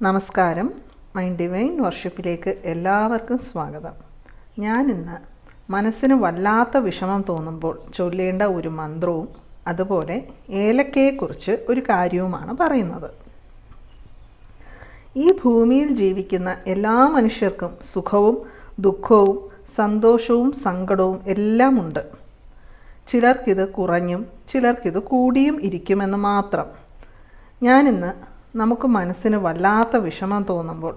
നമസ്കാരം. Mind divine വർഷിപ്പിലേക്ക് എല്ലാവർക്കും സ്വാഗതം. ഞാനിന്ന് മനസ്സിന് വല്ലാത്ത വിഷമം തോന്നുമ്പോൾ ചൊല്ലേണ്ട ഒരു മന്ത്രവും അതുപോലെ ഏലക്കയെക്കുറിച്ച് ഒരു കാര്യവുമാണ് പറയുന്നത്. ഈ ഭൂമിയിൽ ജീവിക്കുന്ന എല്ലാ മനുഷ്യർക്കും സുഖവും ദുഃഖവും സന്തോഷവും സങ്കടവും എല്ലാം ഉണ്ട്. ചിലർക്കിത് കുറഞ്ഞും ചിലർക്കിത് കൂടിയും ഇരിക്കുമെന്ന് മാത്രം. ഞാനിന്ന് നമുക്ക് മനസ്സിന് വല്ലാത്ത വിഷമം തോന്നുമ്പോൾ,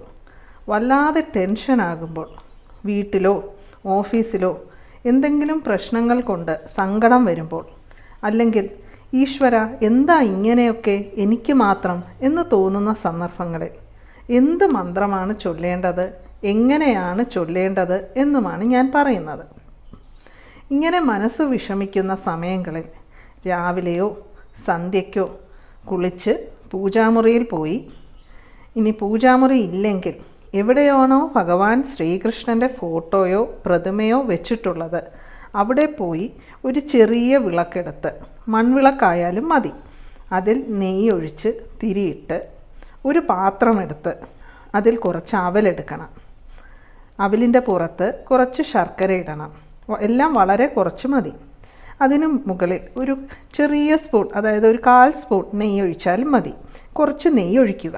വല്ലാതെ ടെൻഷനാകുമ്പോൾ, വീട്ടിലോ ഓഫീസിലോ എന്തെങ്കിലും പ്രശ്നങ്ങൾ കൊണ്ട് സങ്കടം വരുമ്പോൾ, അല്ലെങ്കിൽ ഈശ്വര എന്താ ഇങ്ങനെയൊക്കെ എനിക്ക് മാത്രം എന്ന് തോന്നുന്ന സന്ദർഭങ്ങളിൽ എന്ത് മന്ത്രമാണ് ചൊല്ലേണ്ടത്, എങ്ങനെയാണ് ചൊല്ലേണ്ടത് എന്നുമാണ് ഞാൻ പറയുന്നത്. ഇങ്ങനെ മനസ്സ് വിഷമിക്കുന്ന സമയങ്ങളിൽ രാവിലെയോ സന്ധ്യയ്ക്കോ കുളിച്ച് പൂജാമുറിയിൽ പോയി, ഇനി പൂജാമുറി ഇല്ലെങ്കിൽ എവിടെയാണോ ഭഗവാൻ ശ്രീകൃഷ്ണൻ്റെ ഫോട്ടോയോ പ്രതിമയോ വെച്ചിട്ടുള്ളത് അവിടെ പോയി ഒരു ചെറിയ വിളക്കെടുത്ത്, മൺവിളക്കായാലും മതി, അതിൽ നെയ്യൊഴിച്ച് തിരിയിട്ട് ഒരു പാത്രമെടുത്ത് അതിൽ കുറച്ച് അവലെടുക്കണം. അവലിൻ്റെ പുറത്ത് കുറച്ച് ശർക്കര ഇടണം. എല്ലാം വളരെ കുറച്ച് മതി. അതിനു മുകളിൽ ഒരു ചെറിയ സ്പൂൺ, അതായത് ഒരു 1/4 സ്പൂൺ നെയ്യ് ഒഴിച്ചാലും മതി. കുറച്ച് നെയ്യ് ഒഴിക്കുക.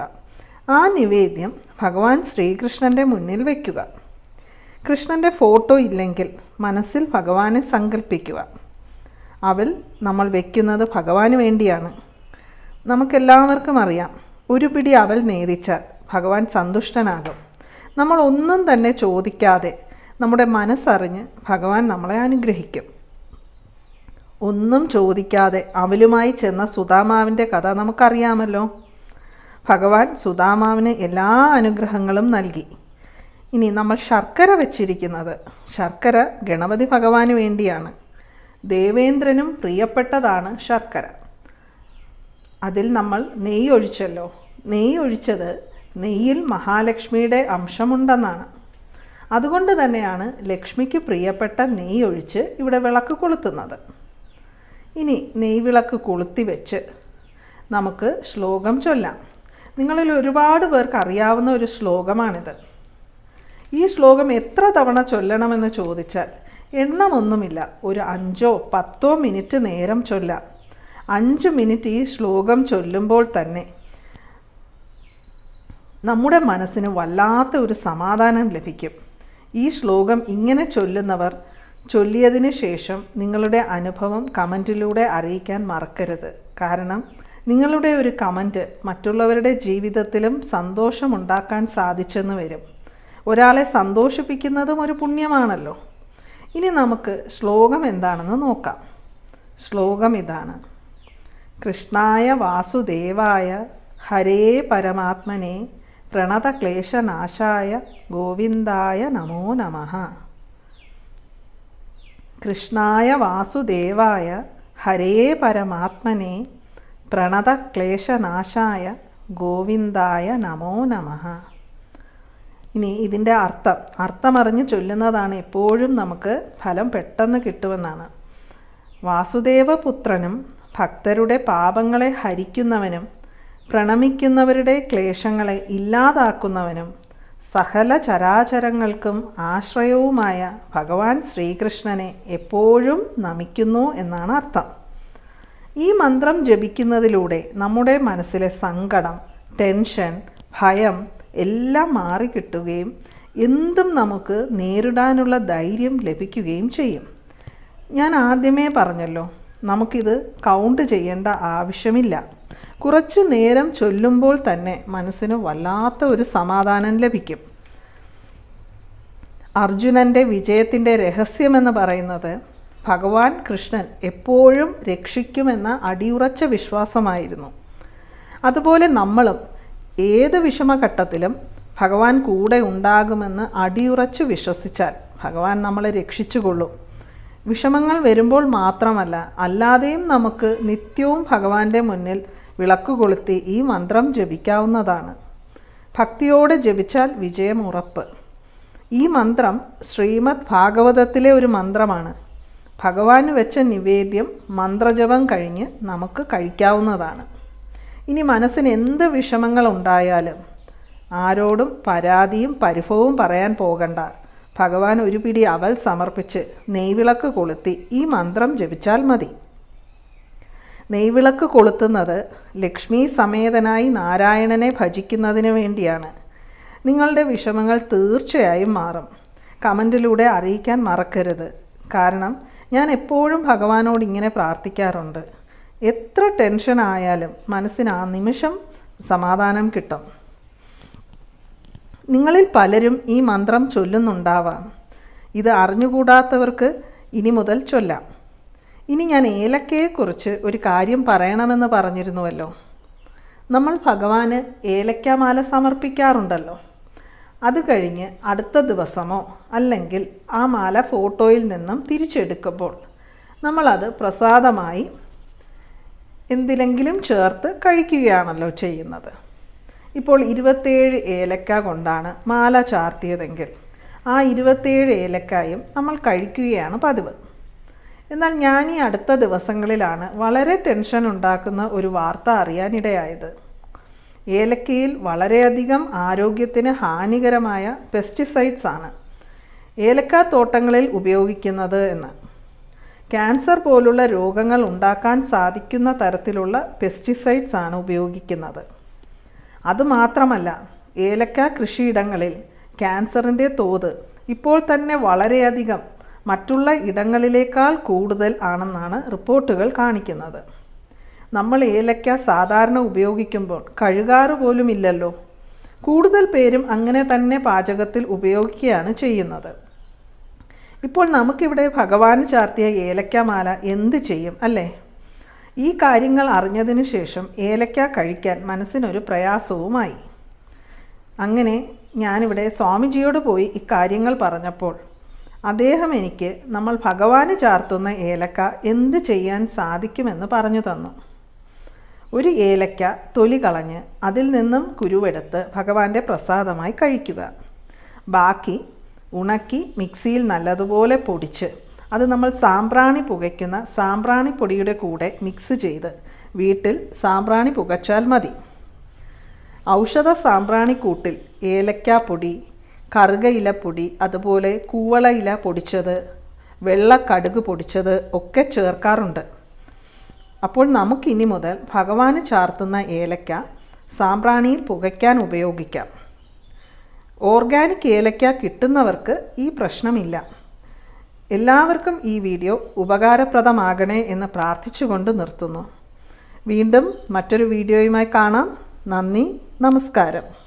ആ നിവേദ്യം ഭഗവാൻ ശ്രീകൃഷ്ണൻ്റെ മുന്നിൽ വയ്ക്കുക. കൃഷ്ണൻ്റെ ഫോട്ടോ ഇല്ലെങ്കിൽ മനസ്സിൽ ഭഗവാനെ സങ്കല്പിക്കുക. അവൽ നമ്മൾ വയ്ക്കുന്നത് ഭഗവാന് വേണ്ടിയാണ്. നമുക്കെല്ലാവർക്കും അറിയാം, ഒരു പിടി അവൽ നേദിച്ചാൽ ഭഗവാൻ സന്തുഷ്ടനാകും. നമ്മൾ ഒന്നും തന്നെ ചോദിക്കാതെ നമ്മുടെ മനസ്സറിഞ്ഞ് ഭഗവാൻ നമ്മളെ അനുഗ്രഹിക്കും. ഒന്നും ചോദിക്കാതെ അവലുമായി ചെന്ന സുദാമാവിൻ്റെ കഥ നമുക്കറിയാമല്ലോ. ഭഗവാൻ സുദാമാവിന് എല്ലാ അനുഗ്രഹങ്ങളും നൽകി. ഇനി നമ്മൾ ശർക്കര വെച്ചിരിക്കുന്നത്, ശർക്കര ഗണപതി ഭഗവാന് വേണ്ടിയാണ്. ദേവേന്ദ്രനും പ്രിയപ്പെട്ടതാണ് ശർക്കര. അതിൽ നമ്മൾ നെയ്യ് ഒഴിച്ചല്ലോ. നെയ്യ് ഒഴിച്ചത് നെയ്യിൽ മഹാലക്ഷ്മിയുടെ അംശമുണ്ടെന്നാണ്. അതുകൊണ്ട് തന്നെയാണ് ലക്ഷ്മിക്ക് പ്രിയപ്പെട്ട നെയ്യ് ഒഴിച്ച് ഇവിടെ വിളക്ക് കൊളുത്തുന്നത്. ഇനി നെയ്വിളക്ക് കൊളുത്തി വെച്ച് നമുക്ക് ശ്ലോകം ചൊല്ലാം. നിങ്ങളിൽ ഒരുപാട് പേർക്ക് അറിയാവുന്ന ഒരു ശ്ലോകമാണിത്. ഈ ശ്ലോകം എത്ര തവണ ചൊല്ലണമെന്ന് ചോദിച്ചാൽ എണ്ണമൊന്നുമില്ല. ഒരു 5-10 മിനിറ്റ് നേരം ചൊല്ലാം. 5 മിനിറ്റ് ഈ ശ്ലോകം ചൊല്ലുമ്പോൾ തന്നെ നമ്മുടെ മനസ്സിന് വല്ലാത്ത ഒരു സമാധാനം ലഭിക്കും. ഈ ശ്ലോകം ഇങ്ങനെ ചൊല്ലുന്നവർ ചൊല്ലിയതിന് ശേഷം നിങ്ങളുടെ അനുഭവം കമൻറ്റിലൂടെ അറിയിക്കാൻ മറക്കരുത്. കാരണം നിങ്ങളുടെ ഒരു കമൻറ്റ് മറ്റുള്ളവരുടെ ജീവിതത്തിലും സന്തോഷമുണ്ടാക്കാൻ സാധിച്ചെന്ന് വരും. ഒരാളെ സന്തോഷിപ്പിക്കുന്നതും ഒരു പുണ്യമാണല്ലോ. ഇനി നമുക്ക് ശ്ലോകം എന്താണെന്ന് നോക്കാം. ശ്ലോകം ഇതാണ്: കൃഷ്ണായ വാസുദേവായ ഹരേ പരമാത്മനെ പ്രണതക്ലേശനാശായ ഗോവിന്ദായ നമോ നമഃ. കൃഷ്ണായ വാസുദേവായ ഹരേ പരമാത്മനെ പ്രണതക്ലേശനാശായ ഗോവിന്ദായ നമോ നമഃ. ഇനി ഇതിൻ്റെ അർത്ഥമറിഞ്ഞ് ചൊല്ലുന്നതാണ് എപ്പോഴും നമുക്ക് ഫലം പെട്ടെന്ന് കിട്ടുമെന്നാണ്. വാസുദേവപുത്രനും ഭക്തരുടെ പാപങ്ങളെ ഹരിക്കുന്നവനും പ്രണമിക്കുന്നവരുടെ ക്ലേശങ്ങളെ ഇല്ലാതാക്കുന്നവനും സകല ചരാചരങ്ങൾക്കും ആശ്രയവുമായ ഭഗവാൻ ശ്രീകൃഷ്ണനെ എപ്പോഴും നമിക്കുന്നു എന്നാണ് അർത്ഥം. ഈ മന്ത്രം ജപിക്കുന്നതിലൂടെ നമ്മുടെ മനസ്സിലെ സങ്കടം, ടെൻഷൻ, ഭയം എല്ലാം മാറിക്കിട്ടുകയും എന്തും നമുക്ക് നേരിടാനുള്ള ധൈര്യം ലഭിക്കുകയും ചെയ്യും. ഞാൻ ആദ്യമേ പറഞ്ഞല്ലോ, നമുക്കിത് കൗണ്ട് ചെയ്യേണ്ട ആവശ്യമില്ല. കുറച്ചു നേരം ചൊല്ലുമ്പോൾ തന്നെ മനസ്സിന് വല്ലാത്ത ഒരു സമാധാനം ലഭിക്കും. അർജുനൻ്റെ വിജയത്തിൻ്റെ രഹസ്യമെന്ന് പറയുന്നത് ഭഗവാൻ കൃഷ്ണൻ എപ്പോഴും രക്ഷിക്കുമെന്ന അടിയുറച്ച വിശ്വാസമായിരുന്നു. അതുപോലെ നമ്മളും ഏത് വിഷമഘട്ടത്തിലും ഭഗവാൻ കൂടെ ഉണ്ടാകുമെന്ന് അടിയുറച്ച് വിശ്വസിച്ചാൽ ഭഗവാൻ നമ്മളെ രക്ഷിച്ചുകൊള്ളും. വിഷമങ്ങൾ വരുമ്പോൾ മാത്രമല്ല, അല്ലാതെയും നമുക്ക് നിത്യവും ഭഗവാന്റെ മുന്നിൽ വിളക്ക് കൊളുത്തി ഈ മന്ത്രം ജപിക്കാവുന്നതാണ്. ഭക്തിയോടെ ജപിച്ചാൽ വിജയം ഉറപ്പ്. ഈ മന്ത്രം ശ്രീമദ് ഭാഗവതത്തിലെ ഒരു മന്ത്രമാണ്. ഭഗവാന് വെച്ച നിവേദ്യം മന്ത്രജപം കഴിഞ്ഞ് നമുക്ക് കഴിക്കാവുന്നതാണ്. ഇനി മനസ്സിന് എന്ത് വിഷമങ്ങളുണ്ടായാലും ആരോടും പരാതിയും പരിഭവവും പറയാൻ പോകണ്ട. ഭഗവാൻ ഒരു പിടി അവൽ സമർപ്പിച്ച് നെയ്വിളക്ക് കൊളുത്തി ഈ മന്ത്രം ജപിച്ചാൽ മതി. നെയ്വിളക്ക് കൊളുത്തുന്നത് ലക്ഷ്മി സമേതനായി നാരായണനെ ഭജിക്കുന്നതിന് വേണ്ടിയാണ്. നിങ്ങളുടെ വിഷമങ്ങൾ തീർച്ചയായും മാറും. കമൻറ്റിലൂടെ അറിയിക്കാൻ മറക്കരുത്. കാരണം ഞാൻ എപ്പോഴും ഭഗവാനോട് ഇങ്ങനെ പ്രാർത്ഥിക്കാറുണ്ട്. എത്ര ടെൻഷൻ ആയാലും മനസ്സിന് ആ നിമിഷം സമാധാനം കിട്ടും. നിങ്ങളിൽ പലരും ഈ മന്ത്രം ചൊല്ലുന്നുണ്ടാവാം. ഇത് അറിഞ്ഞുകൂടാത്തവർക്ക് ഇനി മുതൽ ചൊല്ലാം. ഇനി ഞാൻ ഏലക്കയെക്കുറിച്ച് ഒരു കാര്യം പറയണമെന്ന് പറഞ്ഞിരുന്നുവല്ലോ. നമ്മൾ ഭഗവാന് ഏലക്കാമാല സമർപ്പിക്കാറുണ്ടല്ലോ. അത് കഴിഞ്ഞ് അടുത്ത ദിവസമോ അല്ലെങ്കിൽ ആ മാല ഫോട്ടോയിൽ നിന്നും തിരിച്ചെടുക്കുമ്പോൾ നമ്മളത് പ്രസാദമായി എന്തിലെങ്കിലും ചേർത്ത് കഴിക്കുകയാണല്ലോ ചെയ്യുന്നത്. ഇപ്പോൾ 27 ഏലക്ക കൊണ്ടാണ് മാല ചാർത്തിയതെങ്കിൽ ആ 27 ഏലക്കായും നമ്മൾ കഴിക്കുകയാണ് പതിവ്. എന്നാൽ ഞാൻ ഈ അടുത്ത ദിവസങ്ങളിലാണ് വളരെ ടെൻഷൻ ഉണ്ടാക്കുന്ന ഒരു വാർത്ത അറിയാനിടയായത്. ഏലക്കയിൽ വളരെയധികം ആരോഗ്യത്തിന് ഹാനികരമായ പെസ്റ്റിസൈഡ്സ് ആണ് ഏലക്കാത്തോട്ടങ്ങളിൽ ഉപയോഗിക്കുന്നത് എന്ന്. ക്യാൻസർ പോലുള്ള രോഗങ്ങൾ ഉണ്ടാക്കാൻ സാധിക്കുന്ന തരത്തിലുള്ള പെസ്റ്റിസൈഡ്സ് ആണ് ഉപയോഗിക്കുന്നത്. അതുമാത്രമല്ല, ഏലക്ക കൃഷിയിടങ്ങളിൽ ക്യാൻസറിൻ്റെ തോത് ഇപ്പോൾ തന്നെ വളരെയധികം മറ്റുള്ള ഇടങ്ങളിലേക്കാൾ കൂടുതൽ ആണെന്നാണ് റിപ്പോർട്ടുകൾ കാണിക്കുന്നത്. നമ്മൾ ഏലക്ക സാധാരണ ഉപയോഗിക്കുമ്പോൾ കഴുകാറ് പോലും ഇല്ലല്ലോ. കൂടുതൽ പേരും അങ്ങനെ തന്നെ പാചകത്തിൽ ഉപയോഗിക്കുകയാണ് ചെയ്യുന്നത്. ഇപ്പോൾ നമുക്കിവിടെ ഭഗവാന് ചാർത്തിയ ഏലക്കാമാല എന്ത് ചെയ്യും അല്ലേ? ഈ കാര്യങ്ങൾ അറിഞ്ഞതിനു ശേഷം ഏലക്ക കഴിക്കാൻ മനസ്സിനൊരു പ്രയാസവുമായി. അങ്ങനെ ഞാനിവിടെ സ്വാമിജിയോട് പോയി ഇക്കാര്യങ്ങൾ പറഞ്ഞപ്പോൾ അദ്ദേഹം എനിക്ക് നമ്മൾ ഭഗവാന് ചാർത്തുന്ന ഏലക്ക എന്ത് ചെയ്യാൻ സാധിക്കുമെന്ന് പറഞ്ഞു തന്നു. ഒരു ഏലക്ക തൊലി കളഞ്ഞ് അതിൽ നിന്നും കുരുവെടുത്ത് ഭഗവാന്റെ പ്രസാദമായി കഴിക്കുക. ബാക്കി ഉണക്കി മിക്സിയിൽ നല്ലതുപോലെ പൊടിച്ച് അത് നമ്മൾ സാമ്പ്രാണി പുകയ്ക്കുന്ന സാമ്പ്രാണി പൊടിയുടെ കൂടെ മിക്സ് ചെയ്ത് വീട്ടിൽ സാമ്പ്രാണി പുകച്ചാൽ മതി. ഔഷധ സാമ്പ്രാണിക്കൂട്ടിൽ ഏലക്കാപ്പൊടി, കറുകയിലപ്പൊടി, അതുപോലെ കൂവള ഇല പൊടിച്ചത്, വെള്ള കടുക് പൊടിച്ചത് ഒക്കെ ചേർക്കാറുണ്ട്. അപ്പോൾ നമുക്കിനി മുതൽ ഭഗവാന് ചാർത്തുന്ന ഏലക്ക സാമ്പ്രാണിയിൽ പുകയ്ക്കാൻ ഉപയോഗിക്കാം. ഓർഗാനിക് ഏലക്ക കിട്ടുന്നവർക്ക് ഈ പ്രശ്നമില്ല. എല്ലാവർക്കും ഈ വീഡിയോ ഉപകാരപ്രദമാകണേ എന്ന് പ്രാർത്ഥിച്ചുകൊണ്ട് നിർത്തുന്നു. വീണ്ടും മറ്റൊരു വീഡിയോയുമായി കാണാം. നന്ദി, നമസ്കാരം.